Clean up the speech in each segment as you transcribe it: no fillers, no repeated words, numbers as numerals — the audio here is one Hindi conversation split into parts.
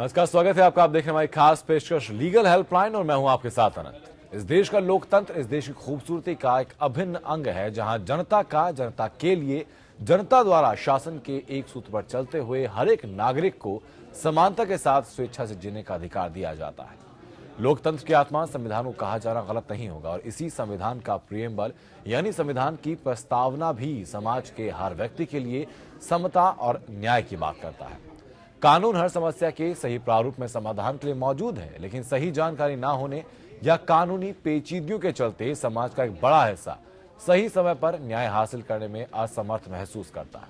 नमस्कार, स्वागत है आपका। आप देख रहे हैं हमारी खास पेशकश लीगल हेल्पलाइन और मैं हूं आपके साथ अनंत। इस देश का लोकतंत्र इस देश की खूबसूरती का एक अभिन्न अंग है, जहां जनता के लिए जनता द्वारा शासन के एक सूत्र पर चलते हुए हर एक नागरिक को समानता के साथ स्वेच्छा से जीने का अधिकार दिया जाता है। लोकतंत्र की आत्मा संविधान को कहा जाना गलत नहीं होगा और इसी संविधान का प्रियम्बल यानी संविधान की प्रस्तावना भी समाज के हर व्यक्ति के लिए समता और न्याय की बात करता है। कानून हर समस्या के सही प्रारूप में समाधान के लिए मौजूद है, लेकिन सही जानकारी ना होने या कानूनी पेचीदगियों के चलते समाज का एक बड़ा हिस्सा सही समय पर न्याय हासिल करने में असमर्थ महसूस करता है।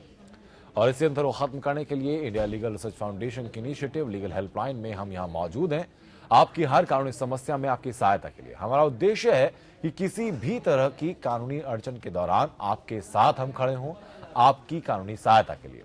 और इसी अंतर को खत्म करने के लिए इंडिया लीगल रिसर्च फाउंडेशन की इनिशिएटिव लीगल हेल्पलाइन में हम यहाँ मौजूद हैं, आपकी हर कानूनी समस्या में आपकी सहायता के लिए। हमारा उद्देश्य है कि किसी भी तरह की कानूनी अड़चन के दौरान आपके साथ हम खड़े हों, आपकी कानूनी सहायता के लिए।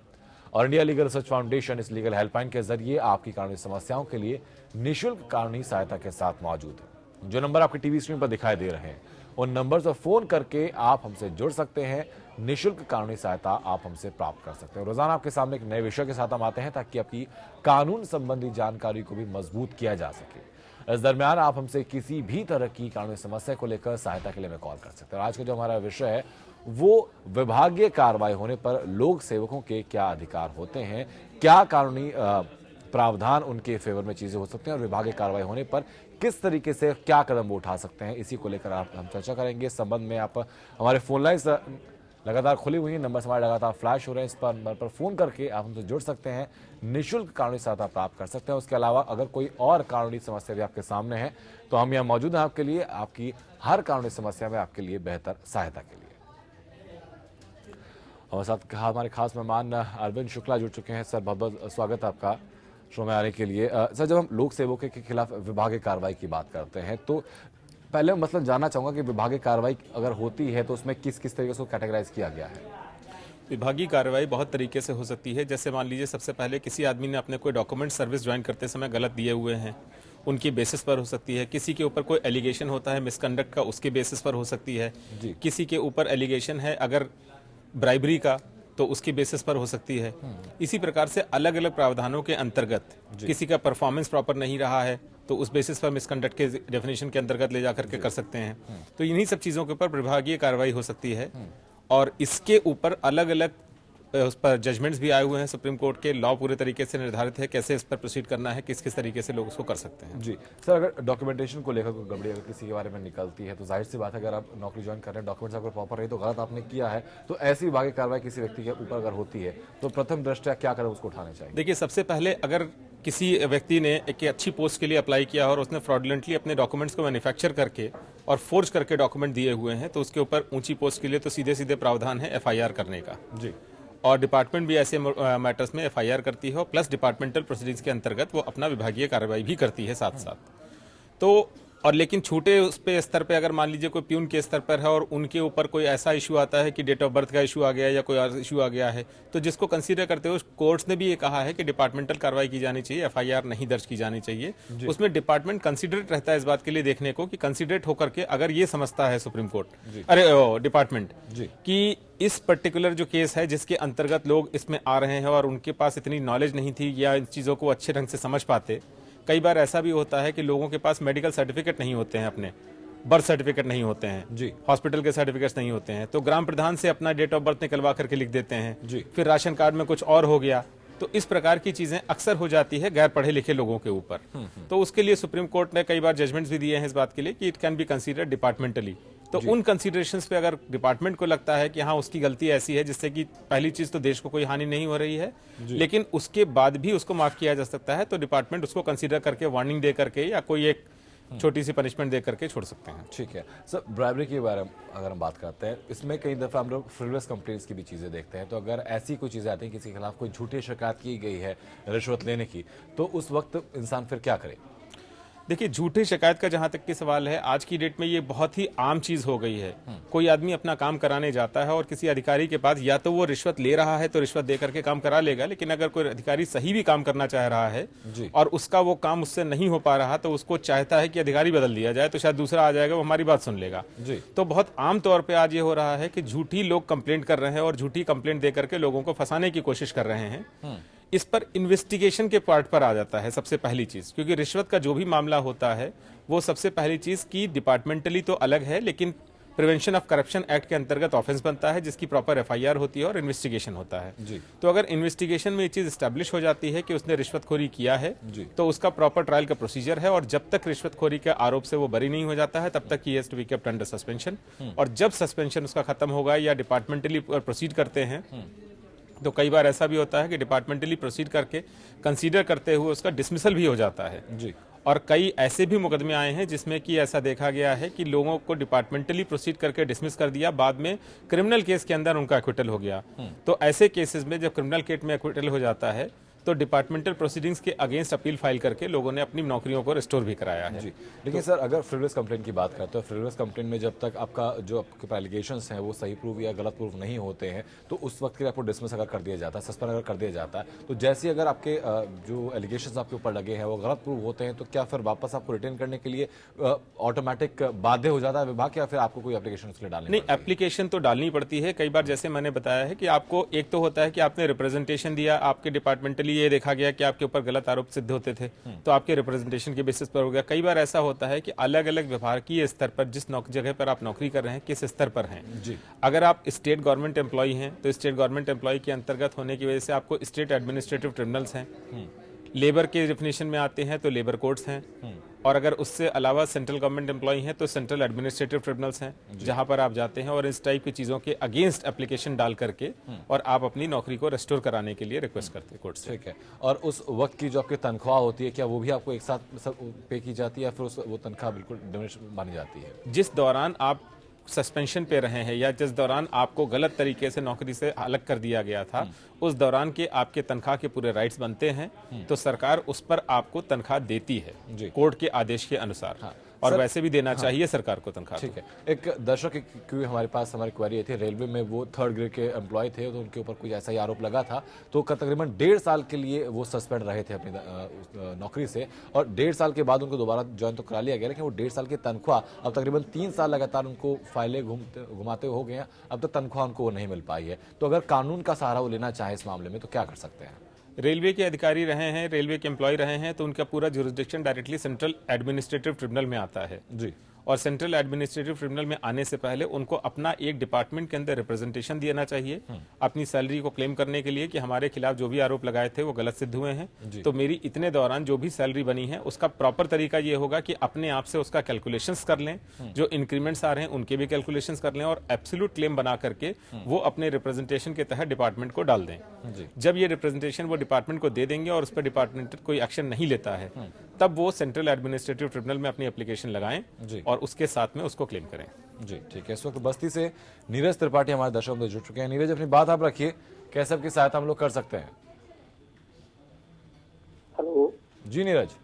और इंडिया लीगल रिसर्च फाउंडेशन इस लीगल हेल्पलाइन के जरिए आपकी कानूनी समस्याओं के लिए निःशुल्क कानूनी सहायता के साथ मौजूद है। जो नंबर आपकी टीवी स्क्रीन पर दिखाई दे रहे हैं, उन नंबर पर फोन करके आप हमसे जुड़ सकते हैं। निःशुल्क कानूनी सहायता आप हमसे प्राप्त कर सकते हैं। रोजाना आपके सामने एक नए विषय के साथ हम आते हैं ताकि आपकी कानून संबंधी जानकारी को भी मजबूत किया जा सके। इस दरमियान आप हमसे किसी भी तरह की कानूनी समस्या को लेकर सहायता के लिए हमें कॉल कर सकते हैं। आज का जो हमारा विषय है वो विभागीय कार्रवाई होने पर लोक सेवकों के क्या अधिकार होते हैं, क्या कानूनी प्रावधान उनके फेवर में चीजें हो सकती हैं और विभागीय कार्रवाई होने पर किस तरीके से क्या कदम वो उठा सकते हैं, इसी को लेकर हम चर्चा करेंगे। इस संबंध में आप हमारे फोन लाइन्स लगातार खुली हुई हैं, नंबर हमारे लगातार फ्लैश हो रहे हैं। इस पर नंबर पर फोन करके आप हमसे जुड़ सकते हैं, निःशुल्क कानूनी सहायता प्राप्त कर सकते हैं। उसके अलावा अगर कोई और कानूनी समस्या भी आपके सामने है तो हम यहाँ मौजूद हैं आपके लिए, आपकी हर कानूनी समस्या में आपके लिए बेहतर सहायता के लिए। हमारे साथ हमारे खास मेहमान अरविंद शुक्ला जुड़ चुके हैं। सर, बहुत बहुत स्वागत है आपका शो में आने के लिए। सर, जब हम लोक सेवकों के खिलाफ विभागीय कार्रवाई की बात करते हैं तो पहले मतलब जानना चाहूंगा कि विभागीय कार्रवाई अगर होती है तो उसमें किस किस तरीके से कैटेगराइज किया गया है? विभागीय कार्रवाई बहुत तरीके से हो सकती है। जैसे मान लीजिए सबसे पहले किसी आदमी ने अपने कोई डॉक्यूमेंट सर्विस ज्वाइन करते समय गलत दिए हुए हैं, उनकी बेसिस पर हो सकती है। किसी के ऊपर कोई एलिगेशन होता है मिसकंडक्ट का, उसके बेसिस पर हो सकती है। किसी के ऊपर एलिगेशन है अगर ब्राइबरी का, तो उसकी बेसिस पर हो सकती है। इसी प्रकार से अलग अलग प्रावधानों के अंतर्गत किसी का परफॉर्मेंस प्रॉपर नहीं रहा है तो उस बेसिस पर मिसकंडक्ट के डेफिनेशन के अंतर्गत ले जाकर के कर सकते हैं। तो इन्हीं सब चीज़ों के ऊपर विभागीय कार्रवाई हो सकती है और इसके ऊपर अलग अलग उस पर जजमेंट्स भी आए हुए हैं सुप्रीम कोर्ट के। लॉ पूरे तरीके से निर्धारित है कैसे इस पर प्रोसीड करना है, किस किस तरीके से लोग उसको कर सकते हैं। जी सर, अगर डॉक्यूमेंटेशन को लेकर कोई गड़बड़ी अगर किसी के बारे में निकलती है तो जाहिर सी बात है अगर आप नौकरी ज्वाइन कर रहे हैं, डॉक्यूमेंट्स अगर प्रॉपर रही तो गलत आपने किया है, तो ऐसी विभागीय कार्रवाई किसी व्यक्ति के ऊपर अगर होती है तो प्रथम दृष्टया क्या कदम उसको उठाने चाहिए? देखिए, सबसे पहले अगर किसी व्यक्ति ने एक अच्छी पोस्ट के लिए अप्लाई किया और उसने फ्रॉडुलेंटली अपने डॉक्यूमेंट्स को मैन्युफैक्चर करके और फोर्ज करके डॉक्यूमेंट दिए हुए हैं तो उसके ऊपर ऊंची पोस्ट के लिए तो सीधे सीधे प्रावधान है एफआईआर करने का। जी, और डिपार्टमेंट भी ऐसे मैटर्स में एफआईआर करती है और प्लस डिपार्टमेंटल प्रोसीडिंग्स के अंतर्गत वो अपना विभागीय कार्रवाई भी करती है साथ साथ। तो और लेकिन छोटे उस पे स्तर पे अगर मान लीजिए कोई प्यून के स्तर पर है और उनके ऊपर कोई ऐसा इशू आता है कि डेट ऑफ बर्थ का इशू आ गया या कोई और इशू आ गया है तो जिसको कंसीडर करते हुए कोर्ट्स ने भी ये कहा है कि डिपार्टमेंटल कार्रवाई की जानी चाहिए, एफआईआर नहीं दर्ज की जानी चाहिए। उसमें डिपार्टमेंट कंसीडरेट रहता है इस बात के लिए देखने को कि कंसीडरेट होकर के अगर ये समझता है सुप्रीम कोर्ट डिपार्टमेंट कि इस पर्टिकुलर जो केस है जिसके अंतर्गत लोग इसमें आ रहे हैं और उनके पास इतनी नॉलेज नहीं थी या इन चीज़ों को अच्छे ढंग से समझ पाते। कई बार ऐसा भी होता है कि लोगों के पास मेडिकल सर्टिफिकेट नहीं होते हैं, अपने बर्थ सर्टिफिकेट नहीं होते हैं जी, हॉस्पिटल के सर्टिफिकेट्स नहीं होते हैं, तो ग्राम प्रधान से अपना डेट ऑफ बर्थ निकलवा करके लिख देते हैं जी, फिर राशन कार्ड में कुछ और हो गया। तो इस प्रकार की चीजें अक्सर हो जाती है गैर पढ़े लिखे लोगों के ऊपर। तो उसके लिए सुप्रीम कोर्ट ने कई बार जजमेंट्स भी दिए हैं इस बात के लिए कि it can be considered departmentally. तो उन कंसीडरेशंस पे अगर डिपार्टमेंट को लगता है कि हाँ उसकी गलती ऐसी है जिससे कि पहली चीज तो देश को कोई हानि नहीं हो रही है लेकिन उसके बाद भी उसको माफ किया जा सकता है, तो डिपार्टमेंट उसको कंसीडर करके वार्निंग दे करके या कोई एक छोटी सी पनिशमेंट दे करके छोड़ सकते हैं। ठीक है सर, ब्राइबरी के बारे में अगर हम बात करते हैं, इसमें कई दफा हम लोग फ्रिवलेस कंप्लेंट्स की भी चीजें देखते हैं। तो अगर ऐसी कोई चीजें आती हैं किसी के खिलाफ कोई झूठी शिकायत की गई है रिश्वत लेने की, तो उस वक्त इंसान फिर क्या करे? देखिए, झूठी शिकायत का जहां तक की सवाल है, आज की डेट में ये बहुत ही आम चीज हो गई है। कोई आदमी अपना काम कराने जाता है और किसी अधिकारी के पास या तो वो रिश्वत ले रहा है तो रिश्वत दे करके काम करा लेगा, लेकिन अगर कोई अधिकारी सही भी काम करना चाह रहा है और उसका वो काम उससे नहीं हो पा रहा तो उसको चाहता है कि अधिकारी बदल दिया जाए तो शायद दूसरा आ जाएगा, वो हमारी बात सुन लेगा। तो बहुत आम तौर पर आज ये हो रहा है कि झूठी लोग कंप्लेंट कर रहे हैं और झूठी कंप्लेंट दे करके लोगों को फंसाने की कोशिश कर रहे हैं। इस पर इन्वेस्टिगेशन के पार्ट पर आ जाता है सबसे पहली चीज, क्योंकि रिश्वत का जो भी मामला होता है वो सबसे पहली चीज की डिपार्टमेंटली तो अलग है, लेकिन प्रिवेंशन ऑफ करप्शन एक्ट के अंतर्गत ऑफेंस बनता है जिसकी प्रॉपर एफआईआर होती है और इन्वेस्टिगेशन होता है जी। तो अगर इन्वेस्टिगेशन में ये चीज एस्टैब्लिश हो जाती है कि उसने रिश्वतखोरी किया है तो उसका प्रॉपर ट्रायल का प्रोसीजर है, और जब तक रिश्वतखोरी के आरोप से वो बरी नहीं हो जाता है तब तक ही has to be kept under suspension. और जब सस्पेंशन उसका खत्म होगा या डिपार्टमेंटली प्रोसीड करते हैं तो कई बार ऐसा भी होता है कि डिपार्टमेंटली प्रोसीड करके कंसीडर करते हुए उसका डिसमिसल भी हो जाता है जी। और कई ऐसे भी मुकदमे आए हैं जिसमें कि ऐसा देखा गया है कि लोगों को डिपार्टमेंटली प्रोसीड करके डिसमिस कर दिया, बाद में क्रिमिनल केस के अंदर उनका एक्विटल हो गया। तो ऐसे केसेस में जब क्रिमिनल केस में एक्विटल हो जाता है तो डिपार्टमेंटल प्रोसीडिंग्स के अगेंस्ट अपील फाइल करके लोगों ने अपनी नौकरियों को रिस्टोर भी कराया है। जी। लेकिन सर अगर फ्रिवलेस कंप्लेंट की बात करते हैं, फ्रिवलेस कंप्लेंट में जब तक आपका जो आपके एलिगेशंस हैं वो सही प्रूव या गलत प्रूव नहीं होते हैं तो उस वक्त के लिए आपको डिसमिस अगर कर दिया जाता है, सस्पेंड अगर कर दिया जाता है, तो जैसे अगर आपके जो एलिगेशंस आपके ऊपर लगे हैं वो गलत प्रूव होते हैं तो क्या फिर वापस आपको रिटेन करने के लिए ऑटोमेटिक बाध्य हो जाता है विभाग, या फिर आपको कोई एप्लीकेशन उसके लिए डालनी नहीं, एप्लीकेशन तो डालनी पड़ती है। कई बार जैसे मैंने बताया है कि आपको एक तो होता है कि आपने रिप्रेजेंटेशन दिया, आपके डिपार्टमेंटली ये देखा गया कि आपके ऊपर गलत आरोप सिद्ध होते थे तो आपके रिप्रेजेंटेशन के बेसिस पर हो गया। कई बार ऐसा होता है कि अलग अलग विभागीय स्तर पर जिस जगह पर आप नौकरी कर रहे हैं किस स्तर पर हैं जी। अगर आप स्टेट गवर्नमेंट एम्प्लॉय हैं तो स्टेट गवर्नमेंट एम्प्लॉय के अंतर्गत होने की वजह से आपको स्टेट एडमिनिस्ट्रेटिव ट्रिब्यूनल्स हैं, लेबर के डेफिनेशन में आते हैं तो लेबर कोर्ट्स हैं, और अगर उससे अलावा सेंट्रल गवर्नमेंट एम्प्लॉय हैं तो सेंट्रल एडमिनिस्ट्रेटिव ट्रिब्यूनल्स हैं जहां पर आप जाते हैं और इस टाइप की चीजों के अगेंस्ट एप्लीकेशन डाल करके और आप अपनी नौकरी को रेस्टोर कराने के लिए रिक्वेस्ट करते हैं कोर्ट से। ठीक है। और उस वक्त की जो आपकी तनख्वाह होती है क्या वो भी आपको एक साथ सब पे की जाती है या फिर वो तनख्वाह बिल्कुल डिमिनिश मानी जाती है? जिस दौरान आप सस्पेंशन पे रहे हैं या जिस दौरान आपको गलत तरीके से नौकरी से अलग कर दिया गया था उस दौरान के आपके तनख्वाह के पूरे राइट्स बनते हैं तो सरकार उस पर आपको तनख्वाह देती है कोर्ट के आदेश के अनुसार। हाँ। और वैसे भी देना चाहिए सरकार को तनख्वाह। ठीक है। एक दर्शक की हमारे पास हमारी क्वेरी थी, रेलवे में वो 3rd ग्रेड के एम्प्लॉय थे तो उनके ऊपर कुछ ऐसा ही आरोप लगा था तो तकरीबन 1.5 साल के लिए वो सस्पेंड रहे थे अपनी नौकरी से, और 1.5 साल के बाद उनको दोबारा ज्वाइन तो करा लिया गया, लेकिन वो 1.5 साल की तनख्वाह अब तकरीबन 3 साल लगातार उनको फाइलें घुमाते हो गए हैं, अब तक तनख्वाह उनको वो नहीं मिल पाई है। तो अगर कानून का सहारा वो लेना चाहे इस मामले में तो क्या कर सकते हैं? रेलवे के अधिकारी रहे हैं, रेलवे के एम्प्लॉय रहे हैं तो उनका पूरा jurisdiction directly central administrative tribunal में आता है जी। और सेंट्रल एडमिनिस्ट्रेटिव ट्रिब्यूनल में आने से पहले उनको अपना एक डिपार्टमेंट के अंदर रिप्रेजेंटेशन देना चाहिए अपनी सैलरी को क्लेम करने के लिए कि हमारे खिलाफ जो भी आरोप लगाए थे वो गलत सिद्ध हुए हैं तो मेरी इतने दौरान जो भी सैलरी बनी है उसका प्रॉपर तरीका ये होगा कि अपने आप से उसका कैलकुलेशंस कर लें, जो इंक्रीमेंट्स आ रहे हैं उनके भी कैलकुलेशंस कर लें और एब्सोल्यूट क्लेम बना करके वो अपने रिप्रेजेंटेशन के तहत डिपार्टमेंट को डाल दें। जब ये रिप्रेजेंटेशन वो डिपार्टमेंट को दे देंगे और उस पर डिपार्टमेंट कोई एक्शन नहीं लेता है तब वो सेंट्रल एडमिनिस्ट्रेटिव ट्रिब्यूनल में अपनी एप्लीकेशन लगाएं और उसके साथ में उसको क्लेम करें। जी ठीक है। इस वक्त बस्ती से नीरज त्रिपाठी हमारे दर्शकों में जुड़ चुके हैं। नीरज, अपनी बात आप रखिए, कैसे आपकी सहायता हम लोग कर सकते हैं? हेलो जी नीरज।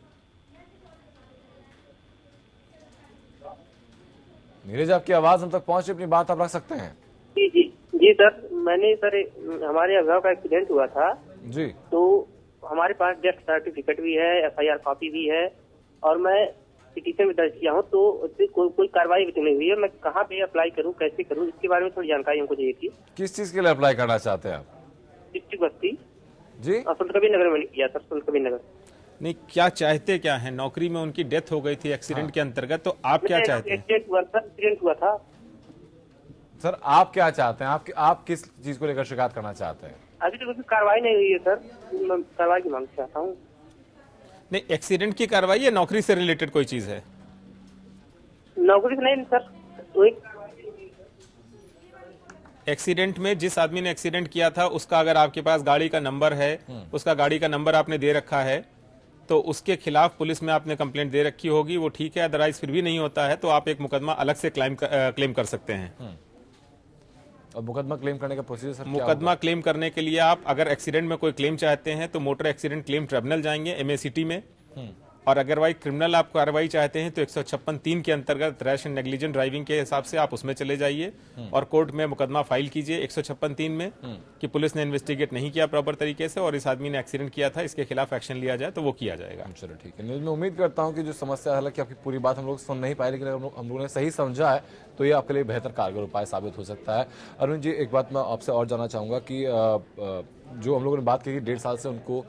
नीरज, आपकी आवाज हम तक पहुंचे, अपनी बात आप रख सकते हैं। जी जी जी सर, मैंने सर हमारे अगवा का एक्सीडेंट हुआ था जी। तो हमारे पास डेथ सर्टिफिकेट भी है, एफआईआर कॉपी भी है और मैं पिटीशन भी दर्ज किया हूँ तो उससे कोई कार्रवाई भी नहीं हुई है। मैं कहाँ पे अप्लाई करूँ, कैसे करूँ, इसके बारे में थोड़ी जानकारी हमको चाहिए थी। किस चीज के लिए अप्लाई करना चाहते हैं आप? डिस्ट्रिक्ट बस्ती जी। संत कबीर नगर में किया सर, संत कबीर नगर। नहीं, क्या चाहते क्या है? नौकरी में उनकी डेथ हो गई थी एक्सीडेंट के अंतर्गत, तो आप क्या चाहते हैं? एक्सीडेंट हुआ था सर, आप क्या चाहते हैं? आप किस चीज को लेकर शिकायत करना चाहते हैं? अभी तो कोई कार्रवाई नहीं हुई है सर, मैं कार्रवाई की मांग चाहता हूँ। नहीं, एक्सीडेंट की कार्रवाई या नौकरी से रिलेटेड कोई चीज है? नौकरी से नहीं सर, एक्सीडेंट में जिस आदमी ने एक्सीडेंट किया था उसका अगर आपके पास गाड़ी का नंबर है, उसका गाड़ी का नंबर आपने दे रखा है तो उसके खिलाफ पुलिस में आपने कंप्लेंट दे रखी होगी, वो ठीक है। अदरवाइज फिर भी नहीं होता है तो आप एक मुकदमा अलग से क्लेम कर सकते हैं। और मुकदमा क्लेम करने का प्रोसीजर सर मुकदमा क्लेम करने के लिए आप अगर एक्सीडेंट में कोई क्लेम चाहते हैं तो मोटर एक्सीडेंट क्लेम ट्रिब्यूनल जाएंगे MACT में, और अगर भाई क्रिमिनल आप कार्रवाई चाहते हैं तो 156(3) के अंतर्गत रैश एंड नेग्लिजेंट ड्राइविंग के हिसाब से आप उसमें चले जाइए और कोर्ट में मुकदमा फाइल कीजिए 156(3) में कि पुलिस ने इन्वेस्टिगेट नहीं किया प्रॉपर तरीके से और इस आदमी ने एक्सीडेंट किया था, इसके खिलाफ एक्शन लिया जाए तो वो किया जाएगा। चलो ठीक है, मैं उम्मीद करता हूँ कि जो समस्या, हालांकि आपकी पूरी बात हम लोग सुन नहीं पाए, लेकिन अगर हम लोगों ने सही समझा है तो ये आपके लिए बेहतर कारगर उपाय साबित हो सकता है। अरुण जी, एक बात मैं आपसे और जानना चाहूँगा कि जो हम लोगों ने बात की कि 1.5 साल से उनको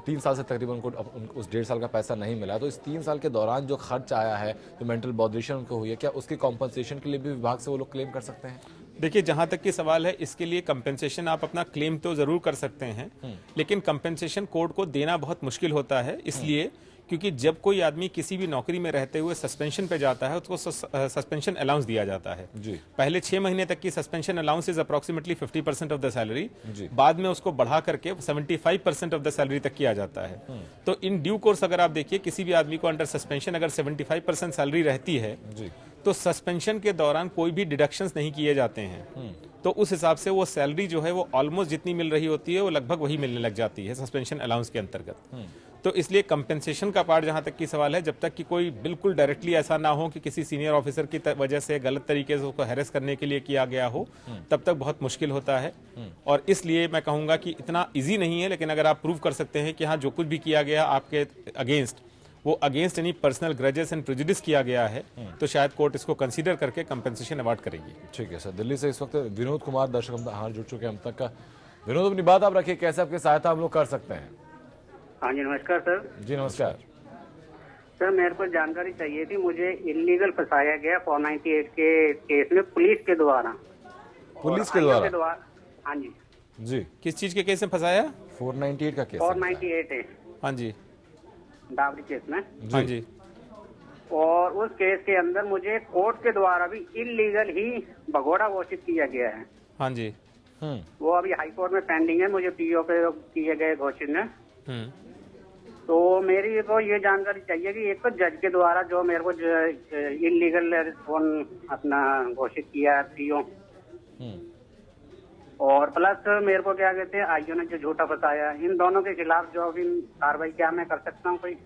3 साल से तकरीबन उनको उस 1.5 साल का पैसा नहीं मिला, तो इस 3 साल के दौरान जो खर्च आया है, जो मेंटल बॉदरेशन उनको हुई है, क्या उसकी कॉम्पनसेशन के लिए भी विभाग से वो लोग क्लेम कर सकते हैं? देखिए, जहां तक की सवाल है, इसके लिए कंपेंसेशन आप अपना क्लेम तो जरूर कर सकते हैं, लेकिन कंपेंसेशन कोर्ट को देना बहुत मुश्किल होता है, इसलिए क्योंकि जब कोई आदमी किसी भी नौकरी में रहते हुए सस्पेंशन पे जाता है उसको सस्पेंशन अलाउंस दिया जाता है जी। पहले 6 महीने तक की suspension allowance is approximately 50% of the salary, बाद में उसको बढ़ा करके 75% ऑफ द सैलरी तक किया जाता है। तो इन ड्यू कोर्स अगर आप देखिए, किसी भी आदमी को अंडर सस्पेंशन अगर 75% सैलरी रहती है तो सस्पेंशन के दौरान कोई भी डिडक्शंस नहीं किए जाते हैं, तो उस हिसाब से वो सैलरी जो है वो ऑलमोस्ट जितनी मिल रही होती है वो लगभग वही मिलने लग जाती है सस्पेंशन अलाउंस के अंतर्गत। तो इसलिए कंपेंसेशन का पार्ट जहां तक की सवाल है, जब तक कि कोई बिल्कुल डायरेक्टली ऐसा ना हो कि किसी सीनियर ऑफिसर की वजह से गलत तरीके से उसको हैरेस करने के लिए किया गया हो, तब तक बहुत मुश्किल होता है। और इसलिए मैं कहूंगा कि इतना इजी नहीं है, लेकिन अगर आप प्रूव कर सकते हैं कि हाँ जो कुछ भी किया गया आपके अगेंस्ट, वो against any personal grudges and prejudice किया गया है, तो शायद कोर्ट इसको कंसीडर करके कंपेंसेशन अवार्ड करेगी। ठीक है सर। दिल्ली से इस वक्त विनोद कुमार दर्शक हाल जुड़ चुके हैं हम तक का। विनोद, अपनी बात आप रखिए, कैसे आपकी सहायता हम लोग कर सकते हैं? हाँ जी, नमस्कार सर। जी नमस्कार सर, मेरे को जानकारी चाहिए थी। मुझे इलीगल फंसाया गया 498 के केस में पुलिस के द्वारा। पुलिस के द्वारा? हाँ जी जी। किस चीज के केस में फंसाया? 498 का केस। 498 है। हाँ जी, डावरी केस में। हाँ जी। और उस केस के अंदर मुझे कोर्ट के द्वारा भी इलीगल ही भगोड़ा घोषित किया गया है। हाँ जी। वो अभी हाई कोर्ट में पेंडिंग है, मुझे पीओ पे किए गए घोषित में। तो मेरी को ये जानकारी चाहिए कि एक तो जज के द्वारा जो मेरे को इलीगल फोन अपना घोषित किया है पीओ, और प्लस मेरे को क्या कहते हैं आईओ ने जो झूठा फंसाया, इन दोनों के खिलाफ जो अभी कार्रवाई क्या मैं कर सकता हूँ कोई?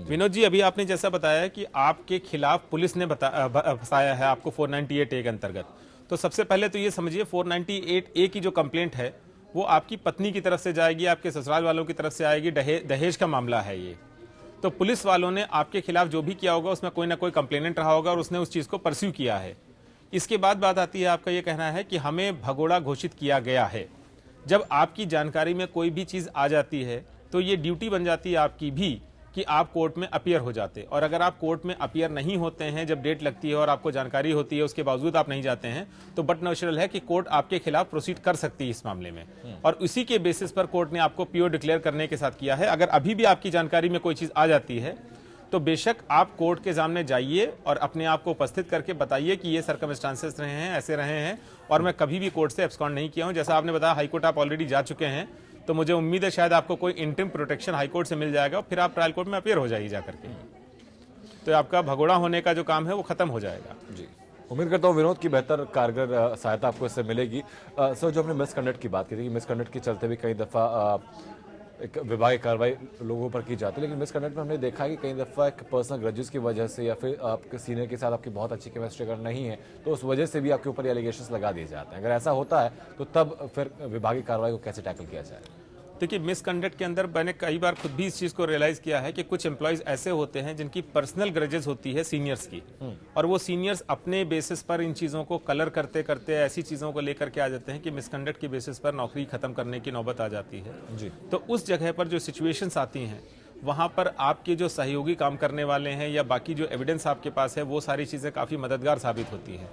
विनोद जी, अभी आपने जैसा बताया कि आपके खिलाफ पुलिस ने फंसाया है आपको 498A के अंतर्गत, तो सबसे पहले तो ये समझिए 498A की जो कंप्लेंट है वो आपकी पत्नी की तरफ से जाएगी, आपके ससुराल वालों की तरफ से आएगी। दहेज का मामला है ये। तो पुलिस वालों ने आपके खिलाफ जो भी किया होगा उसमें कोई ना कोई कंप्लेनेंट रहा होगा और उसने उस चीज को परस्यू किया है। इसके बाद बात आती है, आपका ये कहना है कि हमें भगोड़ा घोषित किया गया है। जब आपकी जानकारी में कोई भी चीज आ जाती है तो ये ड्यूटी बन जाती है आपकी भी कि आप कोर्ट में अपीयर हो जाते, और अगर आप कोर्ट में अपीयर नहीं होते हैं, जब डेट लगती है और आपको जानकारी होती है उसके बावजूद आप नहीं जाते हैं, तो बट नेचुरल है कि कोर्ट आपके खिलाफ प्रोसीड कर सकती है इस मामले में, और उसी के बेसिस पर कोर्ट ने आपको पीओ डिक्लेयर करने के साथ किया है। अगर अभी भी आपकी जानकारी में कोई चीज आ जाती है तो बेशक आप कोर्ट के सामने जाइए और अपने आप को उपस्थित करके बताइए कि ये सर्कमस्टांसेस रहे हैं, ऐसे रहे हैं, और मैं कभी भी कोर्ट से एब्सकॉन्ड नहीं किया हूं। जैसा आपने बताया हाईकोर्ट आप ऑलरेडी जा चुके हैं, तो मुझे उम्मीद है शायद आपको कोई इंटरिम प्रोटेक्शन हाईकोर्ट से मिल जाएगा और फिर आप ट्रायल कोर्ट में अपीयर हो जाइए जाकर के, तो आपका भगोड़ा होने का जो काम है वो खत्म हो जाएगा। जी, उम्मीद करता हूँ विनोद की बेहतर कारगर सहायता आपको इससे मिलेगी। सर, जो हमने मिसकंडक्ट की बात की थी कि मिसकंडक्ट के चलते भी कई दफ़ा एक विभागीय कार्रवाई लोगों पर की जाती है, लेकिन मिसकंडक्ट में हमने देखा है कि कई दफ़ा एक पर्सनल ग्रजेस की वजह से या फिर आपके सीनियर के साथ आपकी बहुत अच्छी केमिस्ट्री अगर नहीं है तो उस वजह से भी आपके ऊपर एलिगेशंस लगा दिए जाते हैं। अगर ऐसा होता है तो तब फिर विभागीय कार्रवाई को कैसे टैकल किया जाए? देखिए, मिसकंडक्ट के अंदर मैंने कई बार खुद भी इस चीज को रियलाइज किया है कि कुछ एम्प्लॉयज ऐसे होते हैं जिनकी पर्सनल ग्रजेस होती है सीनियर्स की, और वो सीनियर्स अपने बेसिस पर इन चीजों को कलर करते करते ऐसी चीजों को लेकर के आ जाते हैं कि मिसकंडक्ट की बेसिस पर नौकरी खत्म करने की नौबत आ जाती है जी। तो उस जगह पर जो सिचुएशंस आती हैं वहां पर आपके जो सहयोगी काम करने वाले हैं या बाकी जो एविडेंस आपके पास है वो सारी चीजें काफी मददगार साबित होती है,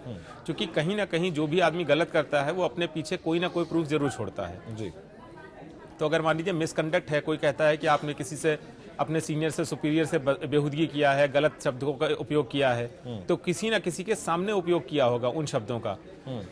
क्योंकि कहीं ना कहीं जो भी आदमी गलत करता है वो अपने पीछे कोई ना कोई प्रूफ जरूर छोड़ता है जी। तो अगर मान लीजिए मिसकंडक्ट है, कोई कहता है कि आपने किसी से अपने सीनियर से सुपीरियर से बेहुदगी किया है, गलत शब्दों का उपयोग किया है, तो किसी ना किसी के सामने उपयोग किया होगा उन शब्दों का,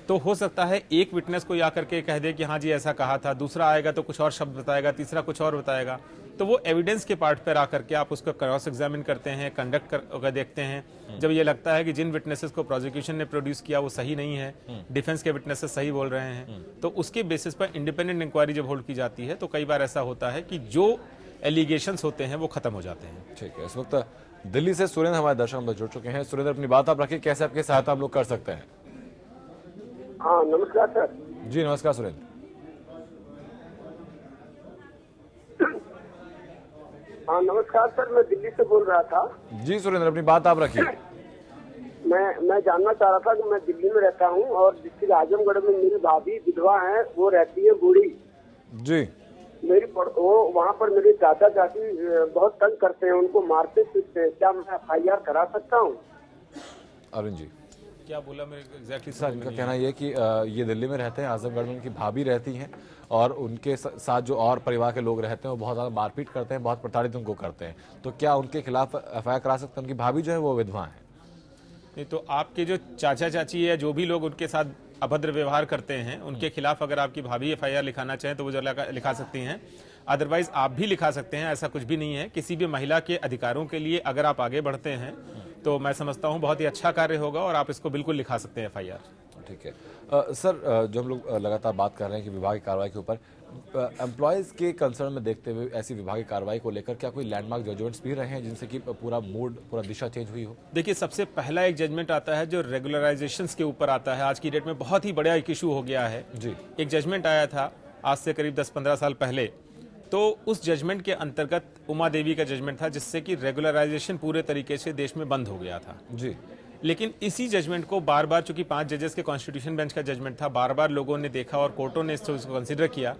तो हो सकता है एक विटनेस को आकर के कह दे कि हाँ जी ऐसा कहा था, दूसरा आएगा तो कुछ और शब्द बताएगा, तीसरा कुछ और बताएगा, तो वो एविडेंस के पार्ट पर आकर के आप उसको क्रॉस एग्जामिन करते हैं, कंडक्ट कर देखते हैं। जब ये लगता है कि जिन विटनेसेस को प्रोसिक्यूशन ने प्रोड्यूस किया वो सही नहीं है, डिफेंस के विटनेसेस सही बोल रहे हैं, तो उसके बेसिस पर इंडिपेंडेंट इंक्वायरी जब होल्ड की जाती है तो कई बार ऐसा होता है कि जो एलिगेशंस होते हैं वो खत्म हो जाते हैं। ठीक है, इस वक्त दिल्ली से सुरेंद्र हमारे दर्शक हम जुड़ चुके हैं। सुरेंद्र, अपनी बात आप रखिए, कैसे आपकी सहायता हम लोग कर सकते हैं? हाँ नमस्कार सर। जी नमस्कार सुरेंद्र। हाँ नमस्कार सर, मैं दिल्ली से बोल रहा था। जी सुरेंद्र, अपनी बात आप रखिए। मैं जानना चाह रहा था कि मैं दिल्ली में रहता हूँ और डिस्ट्रिक्ट आजमगढ़ में मेरी भाभी विधवा है, वो रहती है बूढ़ी। जी। वो वहाँ पर मेरे चाचा चाची बहुत तंग करते हैं, उनको मारते पीटते हैं। क्या मैं FIR करा सकता हूँ? अरुण जी, क्या बोला मेरे एग्जैक्टली सर इनका कहना यह है कि ये दिल्ली में रहते हैं, आजमगढ़ में उनकी भाभी रहती हैं और उनके साथ जो और परिवार के लोग रहते हैं वो बहुत ज़्यादा मारपीट करते हैं, बहुत प्रताड़ित उनको करते हैं। तो क्या उनके खिलाफ FIR करा सकते हैं? उनकी भाभी जो है वो विधवा है। नहीं तो आपके जो चाचा चाची या जो भी लोग उनके साथ अभद्र व्यवहार करते हैं उनके खिलाफ अगर आपकी भाभी FIR लिखाना चाहें तो वो लिखा सकती हैं। अदरवाइज आप भी लिखा सकते हैं, ऐसा कुछ भी नहीं है। किसी भी महिला के अधिकारों के लिए अगर आप आगे बढ़ते हैं तो मैं समझता हूं बहुत ही अच्छा कार्य होगा और आप इसको बिल्कुल लिखा सकते हैं FIR। ठीक है सर, जो हम लोग लगातार बात कर रहे हैं कि विभाग की कार्रवाई के ऊपर, एम्प्लॉयज के कंसर्न में देखते हुए ऐसी विभागीय कार्रवाई को लेकर क्या कोई लैंडमार्क जजमेंट्स भी रहे हैं जिनसे कि पूरा मूड, पूरा दिशा चेंज हुई हो? देखिए, सबसे पहला एक जजमेंट आता है जो रेगुलराइजेशंस के ऊपर आता है। आज की डेट में बहुत ही बड़ा एक इशू हो गया है जी। एक जजमेंट आया था आज से करीब 10-15 साल पहले, तो उस जजमेंट के अंतर्गत उमा देवी का जजमेंट था जिससे कि रेगुलराइजेशन पूरे तरीके से देश में बंद हो गया था। जी। लेकिन इसी जजमेंट को बार बार, चूंकि 5 जजेस के कॉन्स्टिट्यूशन बेंच का जजमेंट था, बार बार लोगों ने देखा और कोर्टों ने इसको कंसिडर किया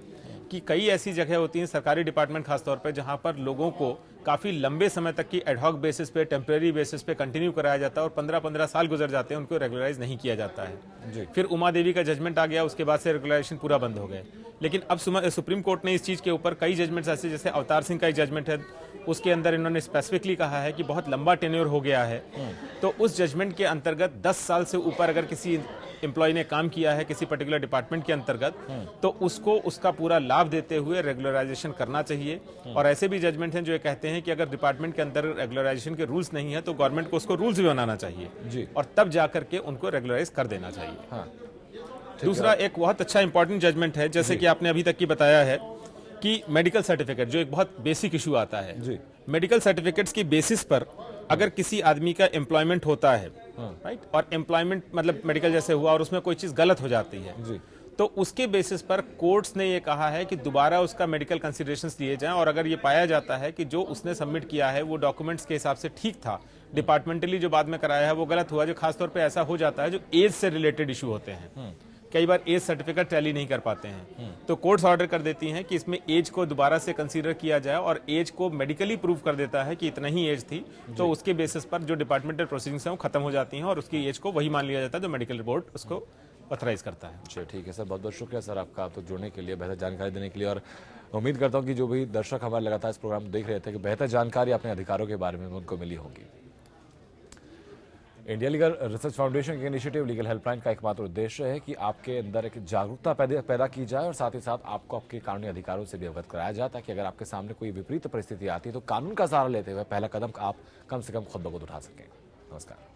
कि कई ऐसी जगह होती हैं, सरकारी डिपार्टमेंट खासतौर पे, जहां पर लोगों को काफी लंबे समय तक की एडहॉक बेसिस पे, टेम्परेरी बेसिस पे कंटिन्यू कराया जाता है और 15-15 साल गुजर जाते हैं, उनको रेगुलराइज नहीं किया जाता है। जी। फिर उमा देवी का जजमेंट आ गया, उसके बाद से रेगुलराइजेशन पूरा बंद हो गए। लेकिन अब सुप्रीम कोर्ट ने इस चीज के ऊपर कई जजमेंट्स ऐसे, जैसे अवतार सिंह का एक जजमेंट है, उसके अंदर इन्होंने स्पेसिफिकली कहा है कि बहुत लंबा टेन्योर हो गया है, तो उस जजमेंट के अंतर्गत 10 साल से ऊपर अगर किसी एम्प्लॉय ने काम किया है किसी पर्टिकुलर डिपार्टमेंट के अंतर्गत, तो उसको उसका पूरा लाभ देते हुए रेगुलराइजेशन करना चाहिए। और ऐसे भी जजमेंट हैं जो ये कहते हैं कि अगर डिपार्टमेंट के अंदर रेगुलराइजेशन के रूल्स नहीं है तो गवर्नमेंट को उसको रूल्स भी बनाना चाहिए जी। और तब जाकर के उनको रेगुलराइज कर देना चाहिए। हाँ। दूसरा एक बहुत अच्छा इंपॉर्टेंट जजमेंट है, जैसे कि आपने अभी तक की बताया है कि मेडिकल सर्टिफिकेट, जो एक बहुत बेसिक इशू आता है जी। मेडिकल सर्टिफिकेट्स की बेसिस पर अगर किसी आदमी का एम्प्लॉयमेंट होता है, राइट, और एम्प्लॉयमेंट मतलब मेडिकल जैसे हुआ और उसमें कोई चीज गलत हो जाती है, जी। तो उसके बेसिस पर कोर्ट्स ने ये कहा है कि दोबारा उसका मेडिकल कंसिडरेशंस लिए जाएं और अगर ये पाया जाता है कि जो उसने सबमिट किया है वो डॉक्यूमेंट्स के हिसाब से ठीक था, डिपार्टमेंटली जो बाद में कराया है वो गलत हुआ, जो खासतौर पे ऐसा हो जाता है जो एज से रिलेटेड इशू होते हैं, कई बार एज सर्टिफिकेट टैली नहीं कर पाते हैं, तो कोर्ट्स ऑर्डर कर देती हैं कि इसमें एज को दोबारा से कंसीडर किया जाए और एज को मेडिकली प्रूव कर देता है कि इतना ही एज थी, तो उसके बेसिस पर जो डिपार्टमेंटल प्रोसीडिंग्स हैं वो खत्म हो जाती हैं और उसकी एज को वही मान लिया जाता है जो मेडिकल रिपोर्ट उसको ऑथराइज करता है। चलिए ठीक है सर, बहुत बहुत शुक्रिया सर आपका आप तो जुड़ने के लिए, बेहतर जानकारी देने के लिए। और उम्मीद करता हूँ कि जो भी दर्शक हमारे लगातार इस प्रोग्राम देख रहे थे कि बेहतर जानकारी अपने अधिकारों के बारे में उनको मिली होगी। इंडिया लीगल रिसर्च फाउंडेशन के इनिशिएटिव लीगल हेल्पलाइन का एकमात्र उद्देश्य है कि आपके अंदर एक जागरूकता पैदा की जाए और साथ ही साथ आपको आपके कानूनी अधिकारों से भी अवगत कराया जाए, ताकि अगर आपके सामने कोई विपरीत परिस्थिति आती है तो कानून का सहारा लेते हुए पहला कदम आप कम से कम खुद ब खुद उठा सकें। नमस्कार।